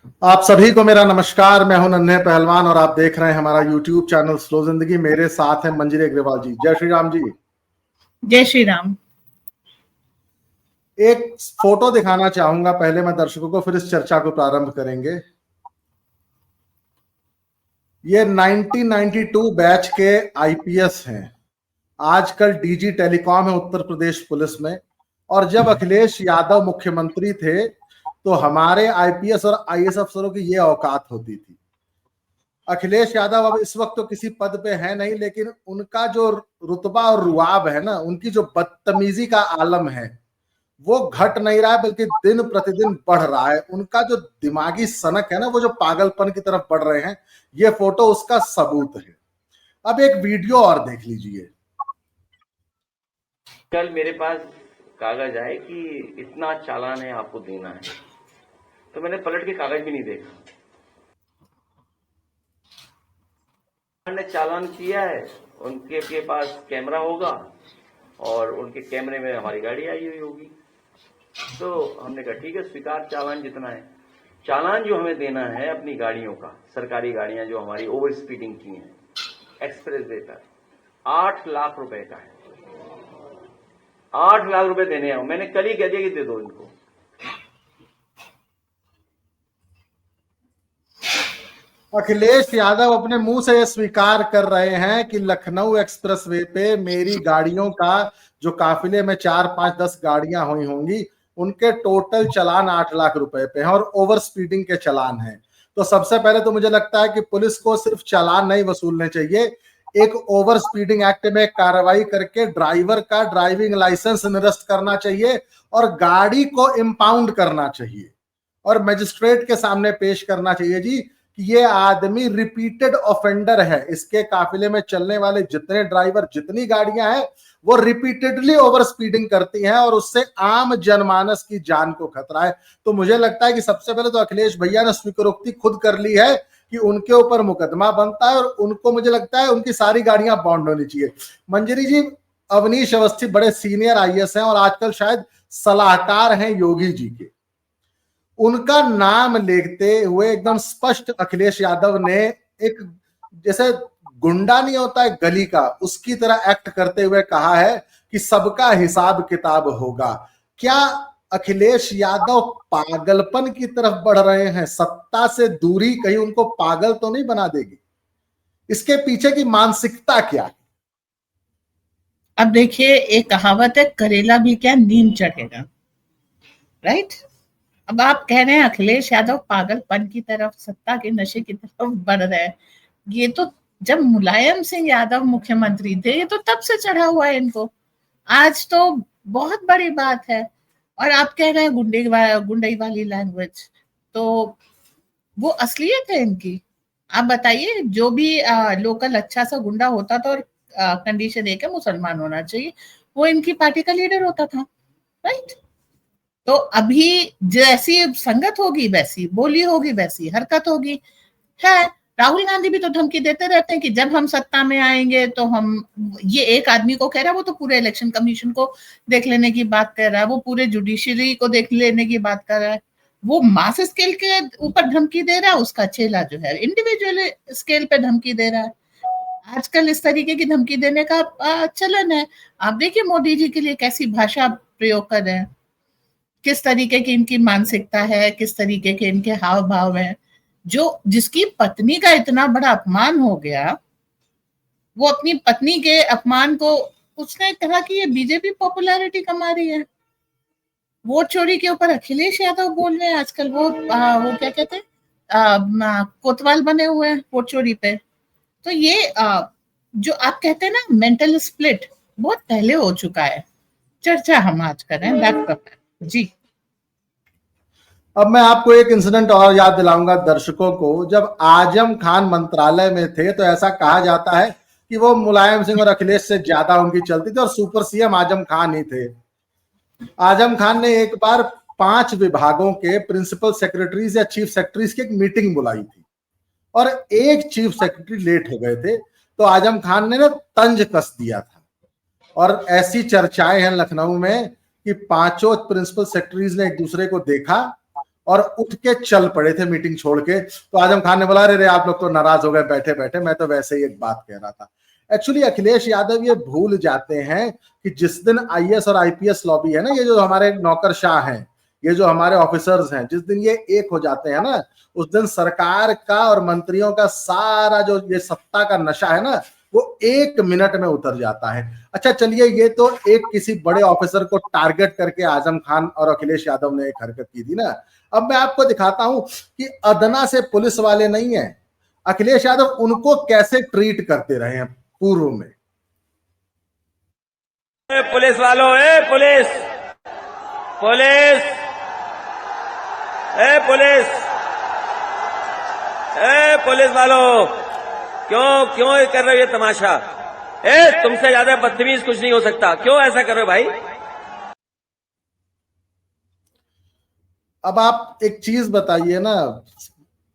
आप सभी को मेरा नमस्कार। मैं हूं नन्हे पहलवान और आप देख रहे हैं हमारा YouTube चैनल स्लो जिंदगी। मेरे साथ हैं मंजरी अग्रवाल जी। जय श्री राम जी। जय श्री राम। एक फोटो दिखाना चाहूंगा पहले मैं दर्शकों को, फिर इस चर्चा को प्रारंभ करेंगे। ये 1992 बैच के आईपीएस हैं, आजकल डीजी टेलीकॉम है उत्तर प्रदेश पुलिस में। और जब अखिलेश यादव मुख्यमंत्री थे तो हमारे आईपीएस और आईएएस अफसरों की ये औकात होती थी। अखिलेश यादव अब इस वक्त तो किसी पद पे है नहीं, लेकिन उनका जो रुतबा और रुआब है ना, उनकी जो बदतमीजी का आलम है वो घट नहीं रहा है, बल्कि दिन प्रतिदिन बढ़ रहा है। उनका जो दिमागी सनक है ना, वो जो पागलपन की तरफ बढ़ रहे हैं, ये फोटो उसका सबूत है। अब एक वीडियो और देख लीजिए। कल मेरे पास कागज आए कि इतना चालान है आपको देना है, तो मैंने पलट के कागज भी नहीं देखा। ने चालान किया है, उनके के पास कैमरा होगा और उनके कैमरे में हमारी गाड़ी आई हुई होगी। तो हमने कहा ठीक है, स्वीकार चालान जितना है। चालान जो हमें देना है अपनी गाड़ियों का, सरकारी गाड़ियां जो हमारी ओवर स्पीडिंग की हैं एक्सप्रेस वे पर, 8 लाख रुपए का है। 8 लाख रुपए देने आओ। मैंने कल ही कह दिया कि दे दो इनको। अखिलेश यादव अपने मुंह से यह स्वीकार कर रहे हैं कि लखनऊ एक्सप्रेसवे पे मेरी गाड़ियों का जो काफिले में 4, 5, 10 गाड़ियां हुई होंगी, उनके टोटल चलान 8 लाख रुपए पे हैं और ओवर स्पीडिंग के चलान हैं। तो सबसे पहले तो मुझे लगता है कि पुलिस को सिर्फ चालान नहीं वसूलने चाहिए, एक ओवर स्पीडिंग एक्ट में कार्रवाई करके ड्राइवर का ड्राइविंग लाइसेंस निरस्त करना चाहिए और गाड़ी को इंपाउंड करना चाहिए और मजिस्ट्रेट के सामने पेश करना चाहिए जी कि ये आदमी रिपीटेड ऑफेंडर है। इसके काफिले में चलने वाले जितने ड्राइवर, जितनी गाड़ियां हैं, वो रिपीटेडली ओवर स्पीडिंग करती हैं और उससे आम जनमानस की जान को खतरा है। तो मुझे लगता है कि सबसे पहले तो अखिलेश भैया ने स्वीकारोक्ति खुद कर ली है कि उनके ऊपर मुकदमा बनता है और उनको, मुझे लगता है, उनकी सारी गाड़ियां बॉन्ड होनी चाहिए। मंजरी जी, अवनीश अवस्थी बड़े सीनियर आईएएस हैं और आजकल शायद सलाहकार हैं योगी जी के। उनका नाम लेते हुए एकदम स्पष्ट अखिलेश यादव ने एक, जैसे गुंडा नहीं होता है गली का, उसकी तरह एक्ट करते हुए कहा है कि सबका हिसाब किताब होगा। क्या अखिलेश यादव पागलपन की तरफ बढ़ रहे हैं? सत्ता से दूरी कहीं उनको पागल तो नहीं बना देगी? इसके पीछे की मानसिकता क्या है? अब देखिए, एक कहावत है, करेला भी क्या नीम चढ़ेगा, राइट। अब आप कह रहे हैं अखिलेश यादव पागलपन की तरफ, सत्ता के नशे की तरफ बढ़ रहे हैं। ये तो जब मुलायम सिंह यादव मुख्यमंत्री थे, ये तो तब से चढ़ा हुआ है इनको। आज तो बहुत बड़ी बात है। और आप कह रहे हैं गुंडई वाली लैंग्वेज, तो वो असलियत है इनकी। आप बताइए, जो भी लोकल अच्छा सा गुंडा होता था और कंडीशन एक है मुसलमान होना चाहिए, वो इनकी पार्टी का लीडर होता था, राइट। तो अभी जैसी संगत होगी वैसी बोली होगी, वैसी हरकत होगी। है, राहुल गांधी भी तो धमकी देते रहते हैं कि जब हम सत्ता में आएंगे तो हम, ये एक आदमी को कह रहा है, वो तो पूरे इलेक्शन कमीशन को देख लेने की बात कर रहा है, वो पूरे जुडिशरी को देख लेने की बात कर रहा है, वो मास स्केल के ऊपर धमकी दे रहा है, उसका चेला जो है इंडिविजुअल स्केल पे धमकी दे रहा है। आजकल इस तरीके की धमकी देने का चलन है। आप देखिए मोदी जी के लिए कैसी भाषा प्रयोग कर रहे हैं, किस तरीके की इनकी मानसिकता है, किस तरीके के इनके हाव भाव हैं। जो जिसकी पत्नी का इतना बड़ा अपमान हो गया, वो अपनी पत्नी के अपमान को, उसने कहा कि ये बीजेपी पॉपुलैरिटी कमा रही है। वोट चोरी के ऊपर अखिलेश यादव बोल रहे हैं आजकल। वो क्या कहते हैं, कोतवाल बने हुए हैं वोट चोरी पे। तो ये जो आप कहते हैं ना मेंटल स्प्लिट, बहुत पहले हो चुका है। चर्चा हम आज कर रहे हैं लैपटॉप पे जी। अब मैं आपको एक इंसिडेंट और याद दिलाऊंगा दर्शकों को। जब आजम खान मंत्रालय में थे तो ऐसा कहा जाता है कि वो मुलायम सिंह और अखिलेश से ज्यादा उनकी चलती थी और सुपर सीएम आजम खान ही थे। आजम खान ने एक बार 5 विभागों के प्रिंसिपल सेक्रेटरीज या चीफ सेक्रेटरीज की एक मीटिंग बुलाई थी और एक चीफ सेक्रेटरी लेट हो गए थे, तो आजम खान ने ना तंज कस दिया था। और ऐसी चर्चाएं हैं लखनऊ में कि 5 प्रिंसिपल सेक्रेटरीज ने एक दूसरे को देखा और उठ के चल पड़े थे मीटिंग छोड़ के। तो आजम खान ने बोला, अरे आप लोग तो नाराज हो गए बैठे बैठे, मैं तो वैसे ही एक बात कह रहा था। एक्चुअली अखिलेश यादव ये भूल जाते हैं कि जिस दिन आईएएस और आईपीएस लॉबी है ना, ये जो हमारे नौकरशाह हैं, ये जो हमारे ऑफिसर्स हैं, जिस दिन ये एक हो जाते हैं ना, उस दिन सरकार का और मंत्रियों का सारा जो ये सत्ता का नशा है ना, वो 1 मिनट में उतर जाता है। अच्छा चलिए, ये तो एक किसी बड़े ऑफिसर को टारगेट करके आजम खान और अखिलेश यादव ने एक हरकत की थी ना। अब मैं आपको दिखाता हूं कि अदना से पुलिस वाले नहीं है, अखिलेश यादव उनको कैसे ट्रीट करते रहे हैं पूर्व में। पुलिस वालों, पुलिस पुलिस पुलिस पुलिस वालों, क्यों ये कर रहे हो ये तमाशा? तुमसे ज्यादा बदतमीज कुछ नहीं हो सकता, क्यों ऐसा कर रहे हो भाई? अब आप एक चीज बताइए ना,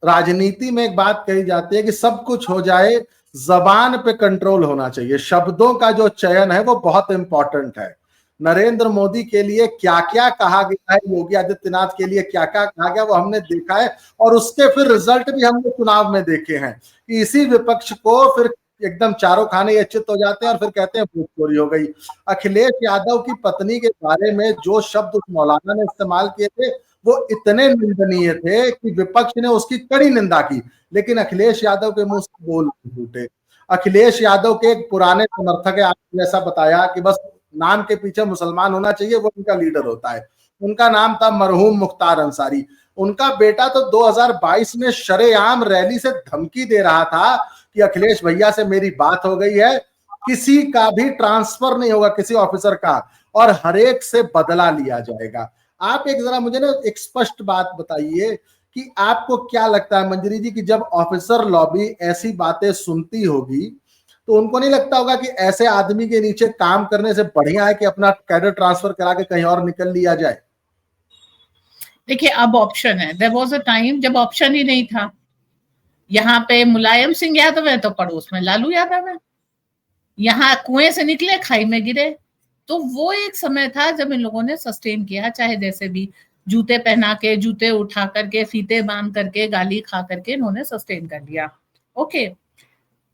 राजनीति में एक बात कही जाती है कि सब कुछ हो जाए, जबान पे कंट्रोल होना चाहिए, शब्दों का जो चयन है वो बहुत इंपॉर्टेंट है। नरेंद्र मोदी के लिए क्या क्या कहा गया है, योगी आदित्यनाथ के लिए क्या क्या कहा गया, वो हमने देखा है, और उसके फिर रिजल्ट भी हमने चुनाव में देखे हैं कि इसी विपक्ष को फिर एकदम चारों खाने ये चित हो जाते हैं और फिर कहते हैं वोट चोरी हो गई। अखिलेश यादव की पत्नी के बारे में जो शब्द उस मौलाना ने इस्तेमाल किए थे वो इतने निंदनीय थे कि विपक्ष ने उसकी कड़ी निंदा की, लेकिन अखिलेश यादव के मुंह से बोल फूटे। अखिलेश यादव के एक पुराने समर्थक है, आपने जैसा बताया कि बस नाम के पीछे मुसलमान होना चाहिए, वो उनका लीडर होता है। उनका नाम था मरहूम मुख्तार अंसारी। उनका बेटा तो 2022 में शरेआम रैली से धमकी दे रहा था कि अखिलेश भैया से मेरी बात हो गई है, किसी का भी ट्रांसफर नहीं होगा किसी ऑफिसर का, और हर एक से बदला लिया जाएगा। आप एक जरा मुझे ना एक स्पष्ट बात बताइए कि आपको क्या लगता है मंजरी जी, कि जब ऑफिसर लॉबी ऐसी बातें सुनती होगी तो उनको नहीं लगता होगा कि ऐसे आदमी के नीचे काम करने से बढ़िया है कि अपना कैडर ट्रांसफर करा के कहीं और निकल लिया जाए? देखिए, अब ऑप्शन है, देयर वाज अ टाइम जब ऑप्शन ही नहीं था। यहाँ पे मुलायम सिंह यादव है तो पड़ोस में लालू यादव है, यहाँ कुएं से निकले खाई में गिरे। तो वो एक समय था जब इन लोगों ने सस्टेन किया, चाहे जैसे भी, जूते पहना के, जूते उठा करके, फीते बांध करके, गाली खा करके इन्होंने सस्टेन कर लिया। ओके,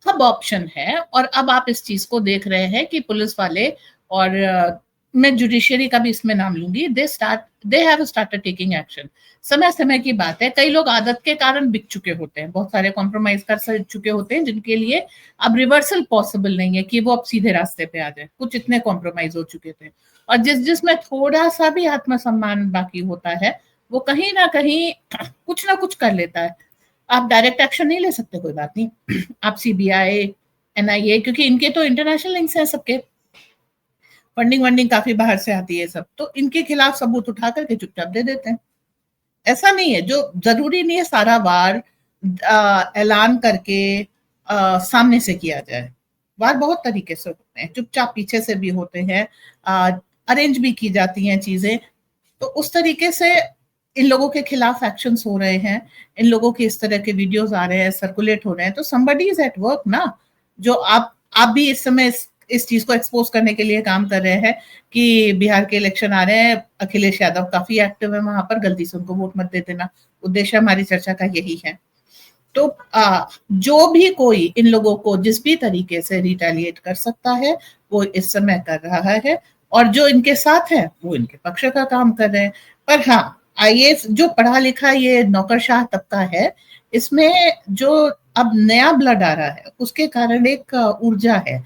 अब ऑप्शन है, और अब आप इस चीज को देख रहे हैं कि पुलिस वाले, और मैं जुडिशियरी का भी इसमें नाम लूंगी, they have started taking action. समय समय की बात है, कई लोग आदत के कारण बिक चुके होते हैं, बहुत सारे कॉम्प्रोमाइज कर चुके होते हैं, जिनके लिए अब रिवर्सल पॉसिबल नहीं है कि वो अब सीधे रास्ते पे आ जाए। कुछ इतने कॉम्प्रोमाइज हो चुके थे, और जिसमें थोड़ा सा भी आत्मसम्मान बाकी होता है, वो कहीं ना कहीं कुछ ना कुछ कर लेता है। आप डायरेक्ट एक्शन नहीं ले सकते, कोई बात नहीं, आप सीबीआई, एनआईए, क्योंकि इनके तो इंटरनेशनल लिंक्स हैं, सबके फंडिंग काफी बाहर से आती है सब, तो इनके खिलाफ सबूत उठा करके चुपचाप दे देते हैं। ऐसा नहीं है, जो जरूरी नहीं है सारा वार ऐलान करके सामने से किया जाए। वार बहुत तरीके से होते हैं, चुपचाप पीछे से भी होते हैं, अरेंज भी की जाती हैं चीजें। तो उस तरीके से इन लोगों के खिलाफ एक्शंस हो रहे हैं, इन लोगों के इस तरह के वीडियोस आ रहे हैं, सर्कुलेट हो रहे हैं, तो somebody is at work ना। जो आप भी इस समय इस चीज को एक्सपोज करने के लिए काम कर रहे हैं कि बिहार के इलेक्शन आ रहे हैं, अखिलेश यादव काफी एक्टिव है वहां पर, गलती से उनको वोट मत दे देना। उद्देश्य हमारी चर्चा का यही है। तो जो भी कोई इन लोगों को जिस भी तरीके से रिटेलिएट कर सकता है वो इस समय कर रहा है, और जो इनके साथ है वो इनके पक्ष का काम कर रहे हैं। पर हाँ, आईएएस जो पढ़ा लिखा ये नौकरशाह तबका है, इसमें जो अब नया ब्लड आ रहा है उसके कारण एक ऊर्जा है,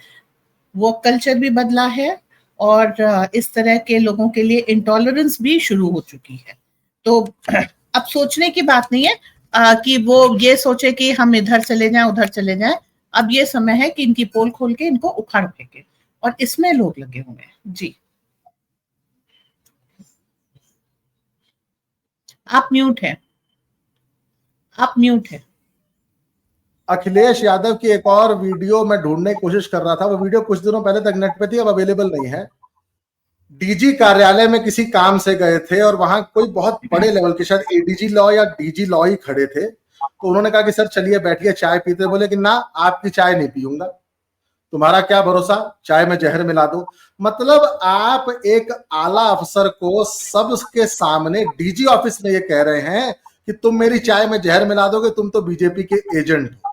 वो कल्चर भी बदला है, और इस तरह के लोगों के लिए इंटॉलरेंस भी शुरू हो चुकी है। तो अब सोचने की बात नहीं है कि वो ये सोचे कि हम इधर चले जाएं उधर चले जाएं। अब ये समय है कि इनकी पोल खोल के इनको उखाड़ फेंके, और इसमें लोग लगे हुए हैं। जी, आप म्यूट हैं, आप म्यूट हैं। अखिलेश यादव की एक और वीडियो मैं ढूंढने की कोशिश कर रहा था, वो वीडियो कुछ दिनों पहले तक नेट पे थी, अब अवेलेबल नहीं है। डीजी कार्यालय में किसी काम से गए थे और वहां कोई बहुत बड़े लेवल के, शायद एडीजी लॉ या डीजी लॉ ही खड़े थे। तो उन्होंने कहा कि सर चलिए बैठिए चाय पीते, बोले कि ना आपकी चाय नहीं पीऊंगा। तुम्हारा क्या भरोसा, चाय में जहर मिला दो। मतलब आप एक आला अफसर को सबके सामने डीजी ऑफिस में ये कह रहे हैं कि तुम मेरी चाय में जहर मिला दोगे, तुम तो बीजेपी के एजेंट हो।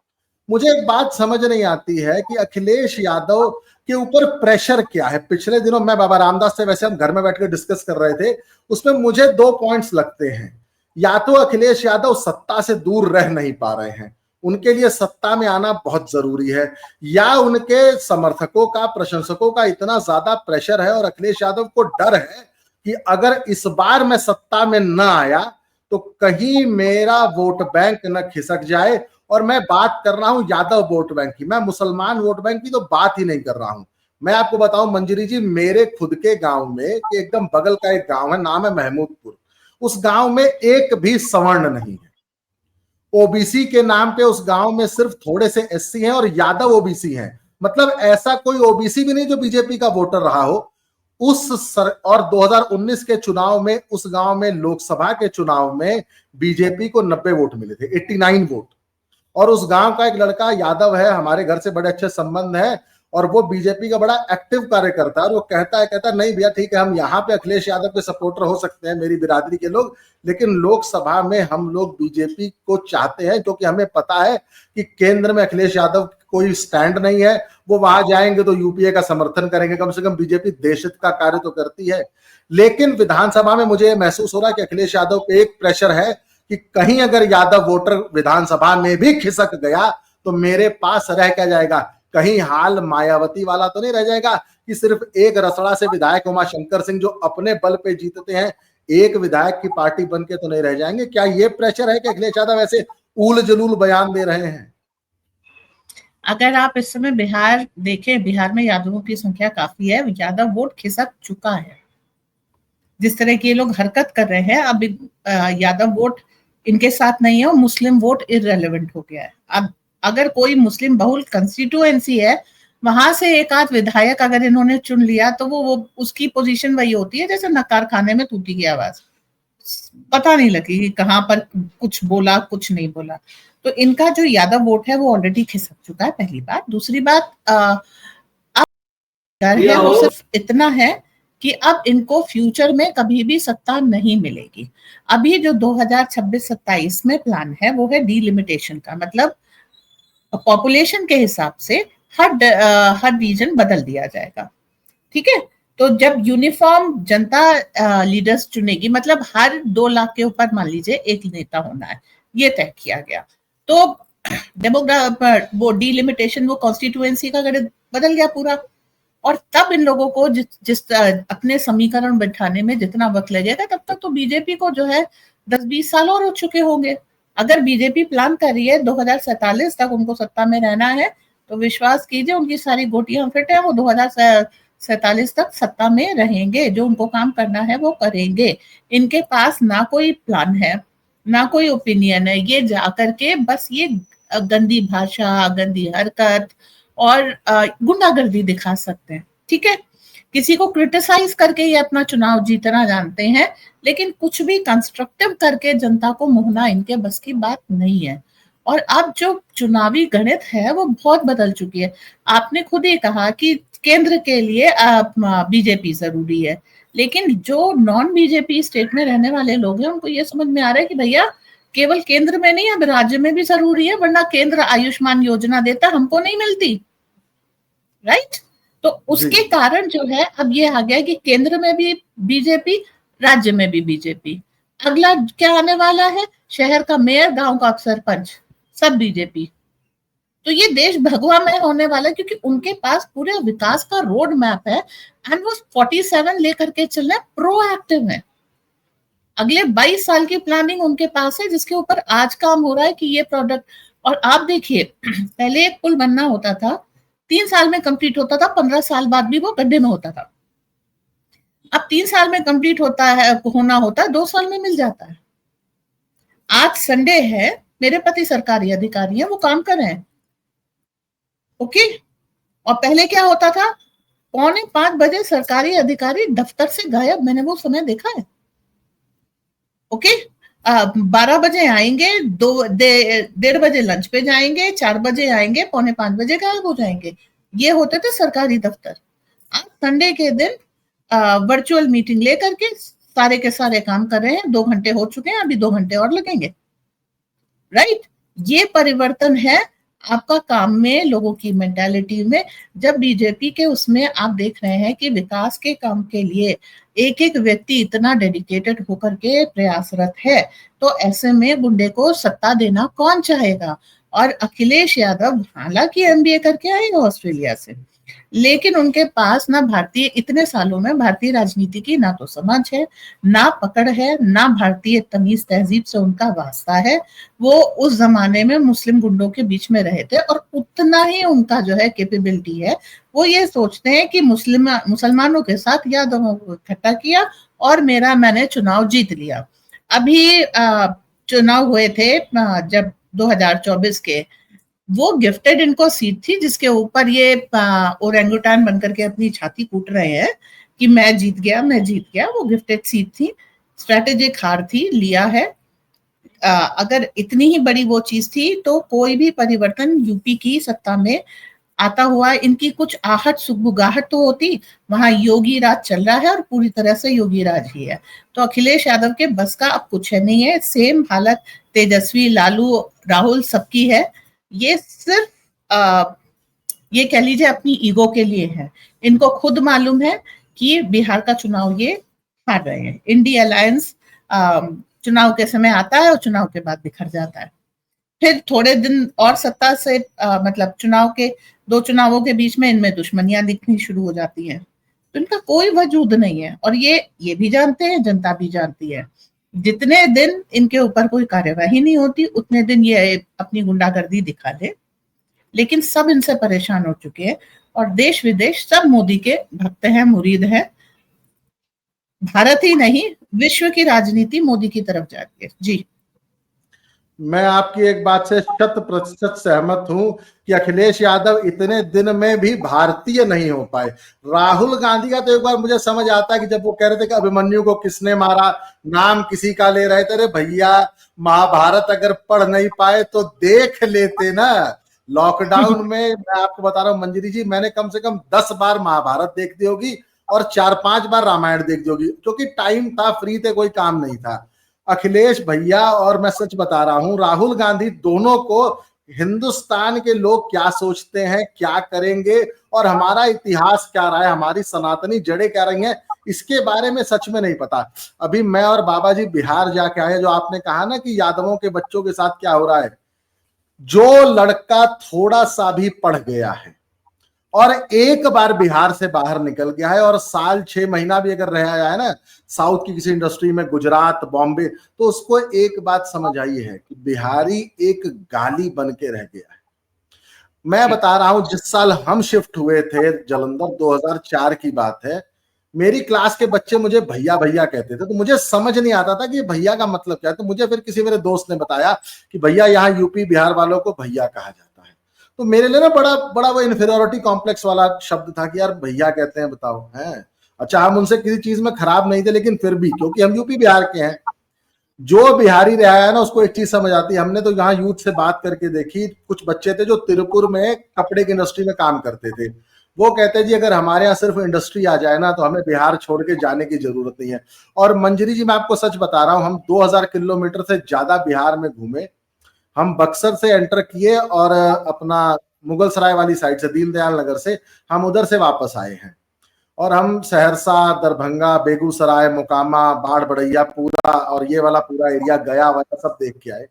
मुझे एक बात समझ नहीं आती है कि अखिलेश यादव के ऊपर प्रेशर क्या है। पिछले दिनों मैं बाबा रामदास से, वैसे हम घर में बैठ कर डिस्कस कर रहे थे, उसमें मुझे 2 पॉइंट्स लगते हैं। या तो अखिलेश यादव सत्ता से दूर रह नहीं पा रहे हैं, उनके लिए सत्ता में आना बहुत जरूरी है, या उनके समर्थकों का, प्रशंसकों का इतना ज्यादा प्रेशर है और अखिलेश यादव को डर है कि अगर इस बार मैं सत्ता में न आया तो कहीं मेरा वोट बैंक न खिसक जाए। और मैं बात कर रहा हूं यादव वोट बैंक की, मैं मुसलमान वोट बैंक की तो बात ही नहीं कर रहा हूं। मैं आपको बताऊं मंजरी जी, मेरे खुद के गांव में, एकदम बगल का एक गांव है, नाम है महमूदपुर, उस गांव में एक भी सवर्ण नहीं है। ओबीसी के नाम पे उस गांव में सिर्फ थोड़े से एससी हैं और यादव ओबीसी हैं। मतलब ऐसा कोई ओबीसी भी नहीं जो बीजेपी का वोटर रहा हो। और 2019 के चुनाव में उस गांव में, लोकसभा के चुनाव में बीजेपी को 90 वोट मिले थे, 89 वोट। और उस गांव का एक लड़का यादव है, हमारे घर से बड़े अच्छे संबंध है, और वो बीजेपी का बड़ा एक्टिव कार्यकर्ता है। और वो कहता है नहीं भैया ठीक है, हम यहाँ पे अखिलेश यादव के सपोर्टर हो सकते हैं, मेरी बिरादरी के लोग, लेकिन लोकसभा में हम लोग बीजेपी को चाहते हैं, क्योंकि हमें पता है कि केंद्र में अखिलेश यादव कोई स्टैंड नहीं है। वो वहां जाएंगे तो यूपीए का समर्थन करेंगे, कम से कम बीजेपी देशहित का कार्य तो करती है। लेकिन विधानसभा में मुझे महसूस हो रहा है कि अखिलेश यादव पे एक प्रेशर है कि कहीं अगर यादव वोटर विधानसभा में भी खिसक गया तो मेरे पास रह क्या जाएगा, कहीं हाल मायावती वाला तो नहीं रह जाएगा कि सिर्फ एक रसड़ा से विधायक उमा शंकर सिंह जो अपने बल पे जीतते हैं, एक विधायक की पार्टी बन के तो नहीं रह जाएंगे। क्या ये प्रेशर है कि अखिलेश यादव ऐसे उल जलूल बयान दे रहे हैं? अगर आप इस समय बिहार देखें, बिहार में यादवों की संख्या काफी है, यादव वोट खिसक चुका है। जिस तरह की ये लोग हरकत कर रहे हैं, अब यादव वोट इनके साथ नहीं है और मुस्लिम वोट इररेलेवेंट हो गया है। अब अगर कोई मुस्लिम बहुल कंस्टिट्यूएंसी है, वहां से एक आध विधायक अगर इन्होंने चुन लिया तो वो उसकी पोजीशन वही होती है जैसे नकार खाने में टूटी की आवाज, पता नहीं लगी कि कहां पर कुछ बोला कुछ नहीं बोला। तो इनका जो यादव वोट है वो ऑलरेडी खिसक चुका है, पहली बात। दूसरी बात, डर है वो सिर्फ इतना है कि अब इनको फ्यूचर में कभी भी सत्ता नहीं मिलेगी। अभी जो 2026-27 में प्लान है वो है डीलिमिटेशन का, मतलब पॉपुलेशन के हिसाब से हर रीजन बदल दिया जाएगा। ठीक है, तो जब यूनिफॉर्म जनता लीडर्स चुनेगी, मतलब हर 2 लाख के ऊपर मान लीजिए एक नेता होना है, ये तय किया गया। तो वो डीलिमिटेशन, वो कॉन्स्टिट्यूएंसी का गणित बदल गया पूरा। और तब इन लोगों को जिस अपने समीकरण बैठाने में जितना वक्त लगेगा, तब तक तो बीजेपी को जो है 10-20 साल और हो चुके होंगे। अगर बीजेपी प्लान कर रही है 2047 तक उनको सत्ता में रहना है, तो विश्वास कीजिए उनकी सारी गोटियां फिट है, वो 2047 तक सत्ता में रहेंगे, जो उनको काम करना है वो करेंगे। इनके पास ना कोई प्लान है, ना कोई ओपिनियन है, ये जाकर के बस ये गंदी भाषा, गंदी हरकत और गुंडागर्दी दिखा सकते हैं। ठीक है, किसी को क्रिटिसाइज करके ये अपना चुनाव जीतना जानते हैं, लेकिन कुछ भी कंस्ट्रक्टिव करके जनता को मोहना इनके बस की बात नहीं है। और अब जो चुनावी गणित है वो बहुत बदल चुकी है। आपने खुद ही कहा कि केंद्र के लिए बीजेपी जरूरी है, लेकिन जो नॉन बीजेपी स्टेट में रहने वाले लोग हैं उनको ये समझ में आ रहा है कि भैया केवल केंद्र में नहीं, अब राज्य में भी जरूरी है, वरना केंद्र आयुष्मान योजना देता हमको नहीं मिलती, राइट। तो उसके कारण जो है अब ये आ गया कि केंद्र में भी बीजेपी, राज्य में भी बीजेपी। अगला क्या आने वाला है, शहर का मेयर, गांव का सरपंच, सब बीजेपी। तो ये देश भगवा में होने वाला है, क्योंकि उनके पास पूरे विकास का रोड मैप है एंड वो 47 लेकर के चल रहे, प्रोएक्टिव है। अगले 22 साल की प्लानिंग उनके पास है, जिसके ऊपर आज काम हो रहा है कि ये प्रोडक्ट। और आप देखिए, पहले एक पुल बनना होता था 3 साल में कंप्लीट होता था, 15 साल बाद भी वो गड्ढे में होता था। अब 3 साल में कंप्लीट होता है, होना होता है 2 साल में मिल जाता है। आज संडे है, मेरे पति सरकारी अधिकारी हैं, वो काम कर रहे हैं, ओके। और पहले क्या होता था, 4:45 बजे सरकारी अधिकारी दफ्तर से गायब, मैंने वो समय देखा है, ओके। 12 बजे आएंगे, 1:30 बजे लंच पे जाएंगे, 4 बजे आएंगे, 4:45 बजे गायब हो जाएंगे। ये होते थे सरकारी दफ्तर। आप संडे के दिन वर्चुअल मीटिंग लेकर के सारे के सारे काम कर रहे हैं। 2 घंटे हो चुके हैं, अभी 2 घंटे और लगेंगे, राइट। ये परिवर्तन है आपका काम में, लोगों की मेंटालिटी में। जब बीजेपी के उसमें आप देख रहे हैं कि विकास के काम के लिए एक एक व्यक्ति इतना डेडिकेटेड होकर के प्रयासरत है, तो ऐसे में गुंडे को सत्ता देना कौन चाहेगा। और अखिलेश यादव हालांकि एमबीए करके आए ऑस्ट्रेलिया से, लेकिन उनके पास ना भारतीय, इतने सालों में भारतीय राजनीति की ना तो समझ है, ना पकड़ है, ना भारतीय तमीज तहजीब से उनका वास्ता है। वो उस जमाने में मुस्लिम गुंडों के बीच में रहे थे, और उतना ही उनका जो है कैपेबिलिटी है। वो ये सोचते हैं कि मुसलमानों के साथ यादवों को इकट्ठा किया और मैंने चुनाव जीत लिया। अभी चुनाव हुए थे जब 2024 के, वो गिफ्टेड इनको सीट थी जिसके ऊपर ये ओरेंगुटान बनकर के अपनी छाती कूट रहे हैं कि मैं जीत गया, मैं जीत गया। वो गिफ्टेड सीट थी, स्ट्रेटेजिक हार थी, लिया है। अगर इतनी ही बड़ी वो चीज थी तो कोई भी परिवर्तन यूपी की सत्ता में आता हुआ इनकी कुछ आहट सुगबुगाहट तो होती। वहां योगी राज चल रहा है और पूरी तरह से योगी राज ही है, तो अखिलेश यादव के बस का अब कुछ है नहीं है। सेम हालत तेजस्वी, लालू, राहुल सबकी है। ये सिर्फ ये कह लीजिए अपनी ईगो के लिए है। इनको खुद मालूम है कि बिहार का चुनाव ये हार रहे हैं। इंडी अलायंस चुनाव के समय आता है और चुनाव के बाद बिखर जाता है। फिर थोड़े दिन और सत्ता से मतलब चुनाव के 2 चुनावों के बीच में इनमें दुश्मनियां दिखनी शुरू हो जाती हैं। तो इनका कोई वजूद नहीं है, और ये भी जानते हैं, जनता भी जानती है। जितने दिन इनके ऊपर कोई कार्यवाही नहीं होती उतने दिन ये अपनी गुंडागर्दी दिखा दे, लेकिन सब इनसे परेशान हो चुके हैं। और देश विदेश सब मोदी के भक्त हैं, मुरीद हैं। भारत ही नहीं, विश्व की राजनीति मोदी की तरफ जा रही है। जी, मैं आपकी एक बात से 100% सहमत हूं कि अखिलेश यादव इतने दिन में भी भारतीय नहीं हो पाए। राहुल गांधी का तो एक बार मुझे समझ आता है कि जब वो कह रहे थे कि अभिमन्यु को किसने मारा, नाम किसी का ले रहे थे। अरे भैया, महाभारत अगर पढ़ नहीं पाए तो देख लेते ना। लॉकडाउन में मैं आपको बता रहा हूँ मंजरी जी, मैंने कम से कम 10 बार महाभारत देख दी होगी और 4-5 बार रामायण देख दी होगी, क्योंकि टाइम था, फ्री थे, कोई काम नहीं था। अखिलेश भैया और मैं सच बता रहा हूं राहुल गांधी, दोनों को हिंदुस्तान के लोग क्या सोचते हैं, क्या करेंगे और हमारा इतिहास क्या रहा है, हमारी सनातनी जड़ें क्या रही हैं, इसके बारे में सच में नहीं पता। अभी मैं और बाबा जी बिहार जाके आए। जो आपने कहा ना कि यादवों के बच्चों के साथ क्या हो रहा है, जो लड़का थोड़ा सा भी पढ़ गया है और एक बार बिहार से बाहर निकल गया है और साल 6 महीना भी अगर रह आया है ना साउथ की किसी इंडस्ट्री में, गुजरात, बॉम्बे, तो उसको एक बात समझ आई है कि बिहारी एक गाली बन के रह गया है। मैं बता रहा हूं, जिस साल हम शिफ्ट हुए थे जलंधर, 2004 की बात है, मेरी क्लास के बच्चे मुझे भैया भैया कहते थे, तो मुझे समझ नहीं आता था कि भैया का मतलब क्या है। तो मुझे फिर किसी मेरे दोस्त ने बताया कि भैया यहाँ यूपी बिहार वालों को भैया कहा जाता है। तो मेरे लिए ना बड़ा बड़ा वो इन्फीरियोरिटी कॉम्प्लेक्स वाला शब्द था कि यार भैया कहते हैं, बताओ हैं। अच्छा, हम उनसे किसी चीज में खराब नहीं थे, लेकिन फिर भी क्योंकि हम यूपी बिहार के हैं, जो बिहारी रहा है ना उसको एक चीज समझ आती है। हमने तो यहाँ यूथ से बात करके देखी, कुछ बच्चे थे जो तिरुपुर में कपड़े की इंडस्ट्री में काम करते थे। वो कहते हैं जी अगर हमारे यहाँ सिर्फ इंडस्ट्री आ जाए ना तो हमें बिहार छोड़ के जाने की जरूरत नहीं है। और मंजरी जी, मैं आपको सच बता रहा हूँ, हम 2000 किलोमीटर से ज्यादा बिहार में घूमे। हम बक्सर से एंटर किए और अपना मुगल सराय वाली साइड से, दीनदयाल नगर से हम उधर से वापस आए हैं। और हम सहरसा, दरभंगा, बेगूसराय, मोकामा, बाढ़ बढ़ैया पूरा और ये वाला पूरा एरिया, गया वाला सब देख के आए।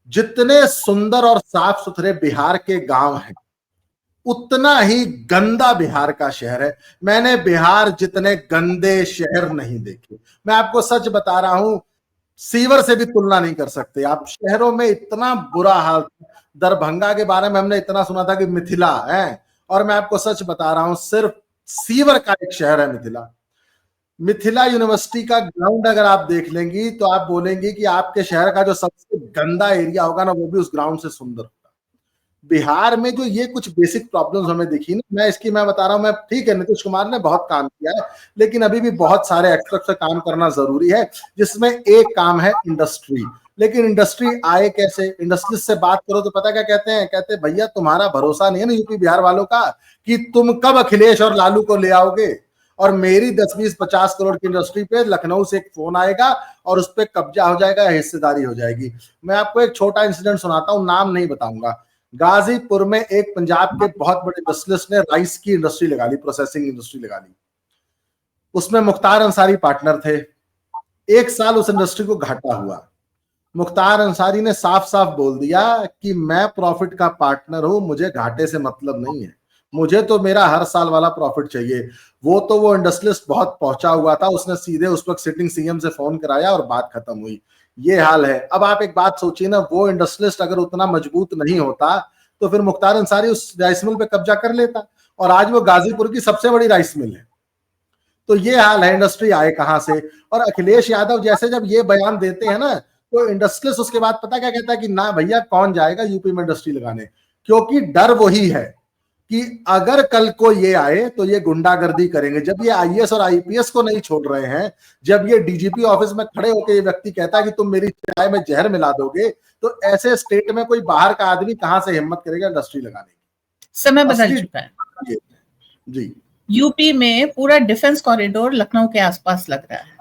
जितने सुंदर और साफ सुथरे बिहार के गांव हैं, उतना ही गंदा बिहार का शहर है। मैंने बिहार जितने गंदे शहर नहीं देखे। मैं आपको सच बता रहा हूं, सीवर से भी तुलना नहीं कर सकते आप। शहरों में इतना बुरा हाल। दरभंगा के बारे में हमने इतना सुना था कि मिथिला है, और मैं आपको सच बता रहा हूं सिर्फ सीवर का एक शहर है मिथिला। मिथिला यूनिवर्सिटी का ग्राउंड अगर आप देख लेंगी तो आप बोलेंगी कि आपके शहर का जो सबसे गंदा एरिया होगा ना वो भी उस ग्राउंड से सुंदर होगा। बिहार में जो ये कुछ बेसिक प्रॉब्लम्स हमें दिखी ना, मैं बता रहा हूँ, मैं ठीक है नीतीश कुमार ने बहुत काम किया है, लेकिन अभी भी बहुत सारे एक्सपेक्ट से काम करना जरूरी है, जिसमें एक काम है इंडस्ट्री। लेकिन इंडस्ट्री आए कैसे? इंडस्ट्रियलिस्ट से बात करो तो पता क्या कहते हैं? कहते हैं भैया तुम्हारा भरोसा नहीं है ना यूपी बिहार वालों का कि तुम कब अखिलेश और लालू को ले आओगे, और मेरी 10-20-50 करोड़ की इंडस्ट्री पे लखनऊ से एक फोन आएगा और उस पर कब्जा हो जाएगा, हिस्सेदारी हो जाएगी। मैं आपको एक छोटा इंसिडेंट सुनाता हूँ, नाम नहीं बताऊंगा। गाजीपुर में एक पंजाब के बहुत बड़े इंडस्ट्रियलिस्ट ने राइस की इंडस्ट्री लगा ली, प्रोसेसिंग इंडस्ट्री लगा ली। उसमें मुख्तार अंसारी पार्टनर थे। 1 साल उस इंडस्ट्री को घाटा हुआ। मुख्तार अंसारी ने साफ साफ बोल दिया कि मैं प्रॉफिट का पार्टनर हूं, मुझे घाटे से मतलब नहीं है, मुझे तो मेरा हर साल वाला प्रॉफिट चाहिए। वो इंडस्ट्रियलिस्ट बहुत पहुंचा हुआ था, उसने सीधे उस वक्त सिटिंग सीएम से फोन कराया और बात खत्म हुई। ये हाल है। अब आप एक बात सोचिए ना, वो इंडस्ट्रियलिस्ट अगर उतना मजबूत नहीं होता तो फिर मुख्तार अंसारी उस राइस मिल पे कब्जा कर लेता, और आज वो गाजीपुर की सबसे बड़ी राइस मिल है। तो ये हाल है, इंडस्ट्री आए कहां से? और अखिलेश यादव जैसे जब ये बयान देते हैं ना, तो इंडस्ट्रियलिस्ट उसके बाद पता क्या कहता है कि ना भैया कौन जाएगा यूपी में इंडस्ट्री लगाने, क्योंकि डर वही है कि अगर कल को ये आए तो ये गुंडागर्दी करेंगे। जब ये आईएएस और आईपीएस को नहीं छोड़ रहे हैं, जब ये डीजीपी ऑफिस में खड़े होकर ये व्यक्ति कहता है कि तुम मेरी चाय में जहर मिला दोगे, तो ऐसे स्टेट में कोई बाहर का आदमी कहां से हिम्मत करेगा इंडस्ट्री लगाने की? समय बदल चुका है जी। यूपी में पूरा डिफेंस कॉरिडोर लखनऊ के आसपास लग रहा है,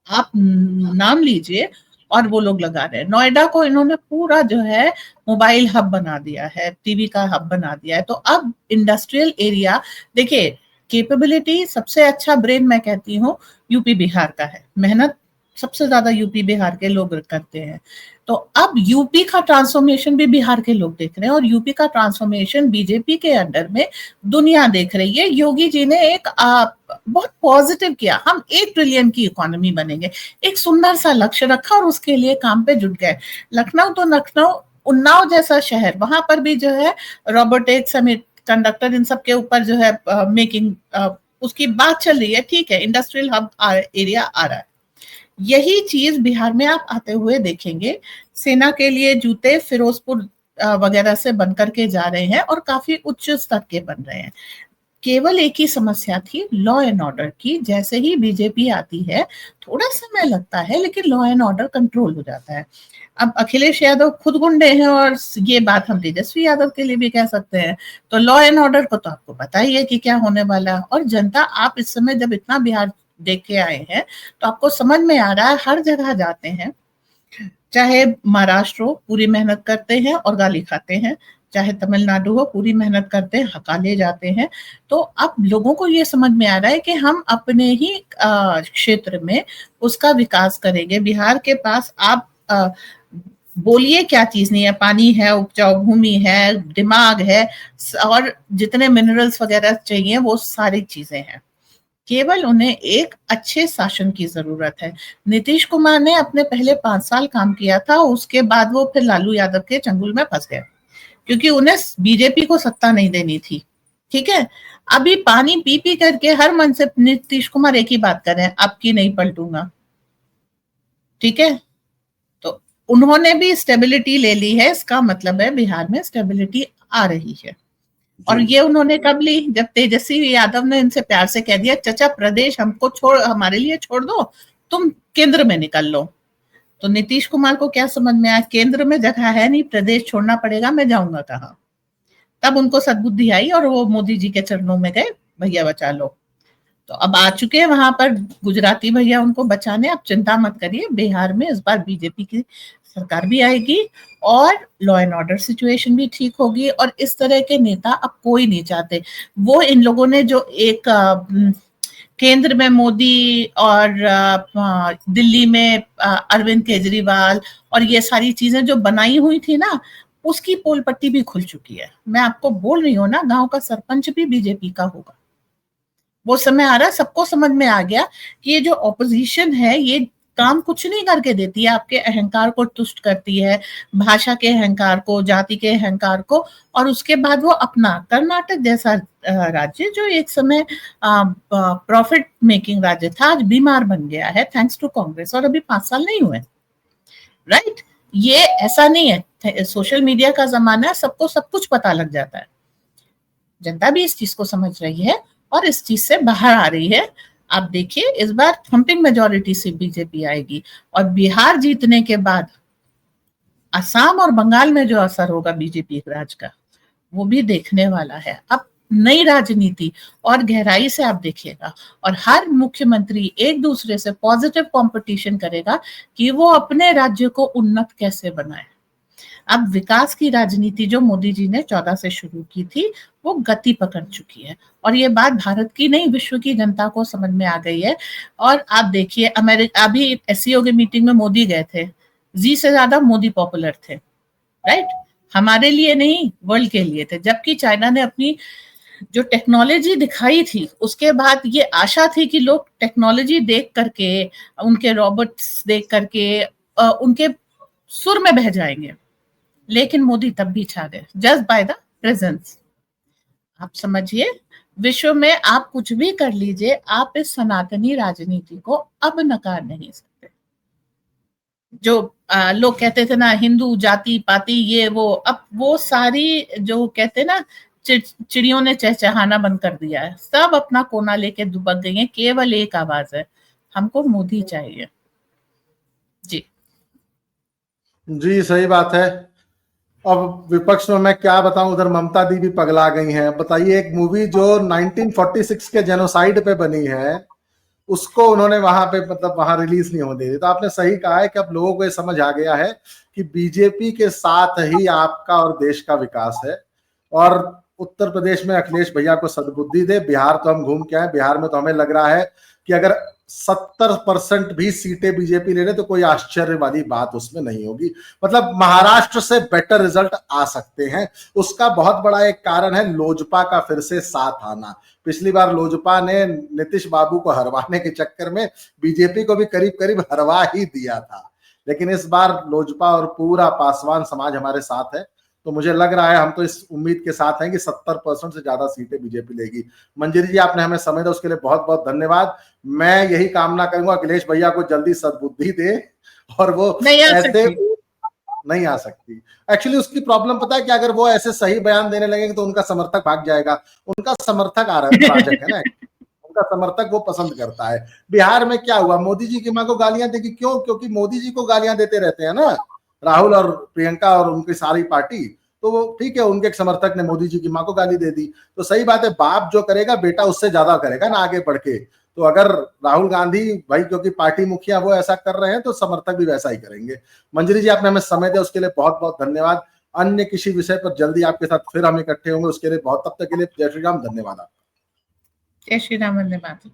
आप नाम लीजिए, और वो लोग लगा रहे हैं। नोएडा को इन्होंने पूरा जो है मोबाइल हब बना दिया है, टीवी का हब बना दिया है। तो अब इंडस्ट्रियल एरिया, देखिए कैपेबिलिटी सबसे अच्छा ब्रेन मैं कहती हूँ यूपी बिहार का है, मेहनत सबसे ज्यादा यूपी बिहार के लोग करते हैं। तो अब यूपी का ट्रांसफॉर्मेशन भी बिहार के लोग देख रहे हैं, और यूपी का ट्रांसफॉर्मेशन बीजेपी के अंडर में दुनिया देख रही है। योगी जी ने एक बहुत पॉजिटिव किया, हम 1 ट्रिलियन की इकोनॉमी बनेंगे, एक सुंदर सा लक्ष्य रखा और उसके लिए काम पे जुट गए। लखनऊ तो लखनऊ, उन्नाव जैसा शहर, वहां पर भी जो है रोबोटिक्स, सेमीकंडक्टर, इन सब के ऊपर जो है मेकिंग, उसकी बात चल रही है, ठीक है, इंडस्ट्रियल हब एरिया आ रहा है। यही चीज बिहार में आप आते हुए देखेंगे। सेना के लिए जूते फिरोजपुर वगैरह से बनकर के जा रहे हैं और काफी उच्च स्तर के बन रहे हैं। केवल एक ही समस्या थी, लॉ एंड ऑर्डर की। जैसे ही बीजेपी आती है, थोड़ा समय लगता है लेकिन लॉ एंड ऑर्डर कंट्रोल हो जाता है। अब अखिलेश यादव खुद गुंडे हैं, और ये बात हम तेजस्वी यादव के लिए भी कह सकते हैं। तो लॉ एंड ऑर्डर को तो आपको पता ही है कि क्या होने वाला है। और जनता, आप इस समय जब इतना बिहार देख के आए हैं तो आपको समझ में आ रहा है, हर जगह जाते हैं, चाहे महाराष्ट्र हो पूरी मेहनत करते हैं और गाली खाते हैं, चाहे तमिलनाडु हो पूरी मेहनत करते हैं, हकाले जाते हैं। तो अब लोगों को ये समझ में आ रहा है कि हम अपने ही क्षेत्र में उसका विकास करेंगे। बिहार के पास आप बोलिए क्या चीज नहीं है, पानी है, उपजाऊ भूमि है, दिमाग है, और जितने मिनरल्स वगैरह चाहिए वो सारी चीजें हैं। केवल उन्हें एक अच्छे शासन की जरूरत है। नीतीश कुमार ने अपने पहले 5 साल काम किया था, उसके बाद वो फिर लालू यादव के चंगुल में फंस गए, क्योंकि उन्हें बीजेपी को सत्ता नहीं देनी थी। ठीक है, अभी पानी पी पी करके हर मन से नीतीश कुमार एक ही बात कर रहे हैं, आपकी नहीं पलटूंगा। ठीक है, तो उन्होंने भी स्टेबिलिटी ले ली है, इसका मतलब है बिहार में स्टेबिलिटी आ रही है। और ये उन्होंने कब ली? जब तेजस्वी यादव ने इनसे प्यार से कह दिया, चाचा प्रदेश हमको छोड़, हमारे लिए छोड़ दो, तुम केंद्र में निकल लो। तो नीतीश कुमार को क्या समझ में आया, केंद्र में जगह है नहीं, प्रदेश छोड़ना पड़ेगा, मैं जाऊंगा कहाँ। तब उनको सद्बुद्धि आई और वो मोदी जी के चरणों में गए, भैया बचा लो। तो अब आ चुके हैं वहां पर गुजराती भैया उनको बचाने। आप चिंता मत करिए, बिहार में इस बार बीजेपी की सरकार भी आएगी और लॉ एंड ऑर्डर सिचुएशन भी ठीक होगी। और इस तरह के नेता अब कोई नहीं चाहते। वो इन लोगों ने जो एक केंद्र में मोदी और दिल्ली में अरविंद केजरीवाल और ये सारी चीजें जो बनाई हुई थी ना, उसकी पोल पट्टी भी खुल चुकी है। मैं आपको बोल रही हूँ ना, गांव का सरपंच भी बीजेपी का होगा। वो समय आ रहा है, सबको समझ में आ गया कि ये जो ऑपोजिशन है ये काम कुछ नहीं करके देती है, आपके अहंकार को तुष्ट करती है, भाषा के अहंकार को, जाति के अहंकार को। और उसके बाद वो अपना कर्नाटक जैसा राज्य जो एक समय प्रॉफिट मेकिंग राज्य था, आज बीमार बन गया है थैंक्स टू कांग्रेस। और अभी 5 साल नहीं हुए, राइट? ये ऐसा नहीं है सोशल मीडिया का जमाना है, सबको सब कुछ पता लग जाता है। जनता भी इस चीज को समझ रही है और इस चीज से बाहर आ रही है। आप देखिए इस बार थम्पिंग मेजोरिटी से बीजेपी आएगी और बिहार जीतने के बाद असम और बंगाल में जो असर होगा बीजेपी राज का वो भी देखने वाला है। अब नई राजनीति और गहराई से आप देखिएगा और हर मुख्यमंत्री एक दूसरे से पॉजिटिव कंपटीशन करेगा कि वो अपने राज्य को उन्नत कैसे बनाए। अब विकास की राजनीति जो मोदी जी ने 14 से शुरू की थी वो गति पकड़ चुकी है और ये बात भारत की नहीं विश्व की जनता को समझ में आ गई है। और आप देखिए अमेरिका अभी एससीओ की मीटिंग में मोदी गए थे, जी से ज्यादा मोदी पॉपुलर थे, राइट? हमारे लिए नहीं वर्ल्ड के लिए थे। जबकि चाइना ने अपनी जो टेक्नोलॉजी दिखाई थी उसके बाद ये आशा थी कि लोग टेक्नोलॉजी देख करके उनके रोबोट्स देख करके उनके सुर में बह जाएंगे, लेकिन मोदी तब भी छा गए जस्ट बाय द प्रेजेंस। आप समझिए विश्व में आप कुछ भी कर लीजिए, आप इस सनातनी राजनीति को अब नकार नहीं सकते। जो लोग कहते थे ना हिंदू जाति पाति ये वो, अब वो सारी जो कहते ना चिड़ियों ने चहचहाना बंद कर दिया है, सब अपना कोना लेके दुबक गई हैं। केवल एक आवाज है, हमको मोदी चाहिए। जी सही बात है। अब विपक्ष में मैं क्या बताऊं, उधर ममता दी भी पगला गई हैं। बताइए एक मूवी जो 1946 के जेनोसाइड पे बनी है उसको उन्होंने वहां पे मतलब वहां रिलीज नहीं होने दी। तो आपने सही कहा है कि अब लोगों को ये समझ आ गया है कि बीजेपी के साथ ही आपका और देश का विकास है। और उत्तर प्रदेश में अखिलेश भैया को सद्बुद्धि दे। बिहार तो हम घूम के आए, बिहार में तो हमें लग रहा है कि अगर 70% भी सीटें बीजेपी ले ले तो कोई आश्चर्य वाली बात उसमें नहीं होगी। मतलब महाराष्ट्र से बेटर रिजल्ट आ सकते हैं। उसका बहुत बड़ा एक कारण है लोजपा का फिर से साथ आना। पिछली बार लोजपा ने नीतीश बाबू को हरवाने के चक्कर में बीजेपी को भी करीब करीब हरवा ही दिया था, लेकिन इस बार लोजपा और पूरा पासवान समाज हमारे साथ है। तो मुझे लग रहा है, हम तो इस उम्मीद के साथ हैं कि 70% से ज्यादा सीटें बीजेपी लेगी। मंजरी जी आपने हमें समय दिया उसके लिए बहुत बहुत धन्यवाद। मैं यही कामना करूंगा अखिलेश भैया को जल्दी सद्बुद्धि दे और वो ऐसे नहीं आ सकती। एक्चुअली उसकी प्रॉब्लम पता है कि अगर वो ऐसे सही बयान देने लगेंगे तो उनका समर्थक भाग जाएगा। उनका समर्थक अराजक है ना, उनका समर्थक वो पसंद करता है। बिहार में क्या हुआ, मोदी जी की माँ को गालियां देगी, क्यों? क्योंकि मोदी जी को गालियां देते रहते हैं ना राहुल और प्रियंका और उनकी सारी पार्टी। तो वो ठीक है, उनके एक समर्थक ने मोदी जी की माँ को गाली दे दी। तो सही बात है, बाप जो करेगा बेटा उससे ज्यादा करेगा ना आगे बढ़ के। तो अगर राहुल गांधी भाई क्योंकि पार्टी मुखिया वो ऐसा कर रहे हैं तो समर्थक भी वैसा ही करेंगे। मंजरी जी आपने हमें समय दिया उसके लिए बहुत बहुत धन्यवाद। अन्य किसी विषय पर जल्दी आपके साथ फिर हम इकट्ठे होंगे, उसके लिए बहुत, तब तक के लिए जय श्री राम, धन्यवाद आपका। जय श्री राम, धन्यवाद।